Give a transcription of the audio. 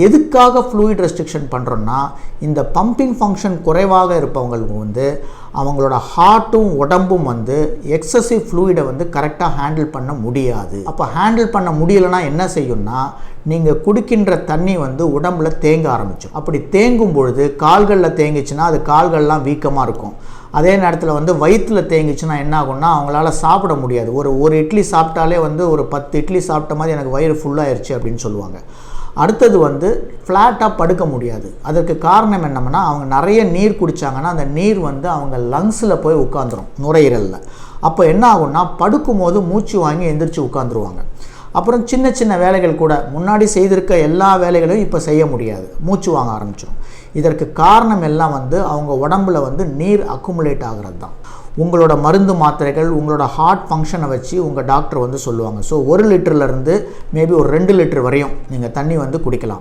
எதுக்காக fluid restriction பண்ணுறோன்னா, இந்த பம்பிங் ஃபங்க்ஷன் குறைவாக இருப்பவங்களுக்கு வந்து அவங்களோட ஹார்ட்டும் உடம்பும் வந்து எக்ஸசிவ் ஃப்ளூயிடை வந்து கரெக்டாக ஹேண்டில் பண்ண முடியாது. அப்போ ஹேண்டில் பண்ண முடியலைன்னா என்ன செய்யும்னா, நீங்கள் குடிக்கின்ற தண்ணி வந்து உடம்புல தேங்க ஆரம்பிக்கும். அப்படி தேங்கும் பொழுது கால்களில் தேங்கிச்சுன்னா அது கால்கள்லாம் வீக்கமாக இருக்கும். அதே நேரத்தில் வந்து வயிற்றில் தேங்கிச்சுன்னா என்ன ஆகும்னா, அவங்களால சாப்பிட முடியாது. ஒரு இட்லி சாப்பிட்டாலே வந்து ஒரு 10 இட்லி சாப்பிட்ட மாதிரி எனக்கு வயிறு ஃபுல்லாகிடுச்சு அப்படின்னு சொல்லுவாங்க. அடுத்தது வந்து ஃப்ளாட்டாக படுக்க முடியாது. அதற்கு காரணம் என்னன்னா, அவங்க நிறைய நீர் குடித்தாங்கன்னா அந்த நீர் வந்து அவங்க லங்ஸில் போய் உட்காந்துரும், நுரையீரலில். அப்போ என்ன ஆகும்னா, படுக்கும்போது மூச்சு வாங்கி எந்திரிச்சு உட்காந்துருவாங்க. அப்புறம் சின்ன சின்ன வேலைகள் கூட முன்னாடி செய்திருக்க எல்லா வேலைகளையும் இப்போ செய்ய முடியாது, மூச்சு வாங்க ஆரம்பிச்சிடும். இதற்கு காரணம் எல்லாம் வந்து அவங்க உடம்புல வந்து நீர் அக்குமுலேட் ஆகிறது தான். உங்களோட மருந்து மாத்திரைகள் உங்களோட ஹார்ட் ஃபங்க்ஷனை வச்சு உங்கள் டாக்டர் வந்து சொல்லுவாங்க. ஸோ 1 லிட்டர்லேருந்து மேபி ஒரு 2 லிட்டர் வரையும் நீங்கள் தண்ணி வந்து குடிக்கலாம்.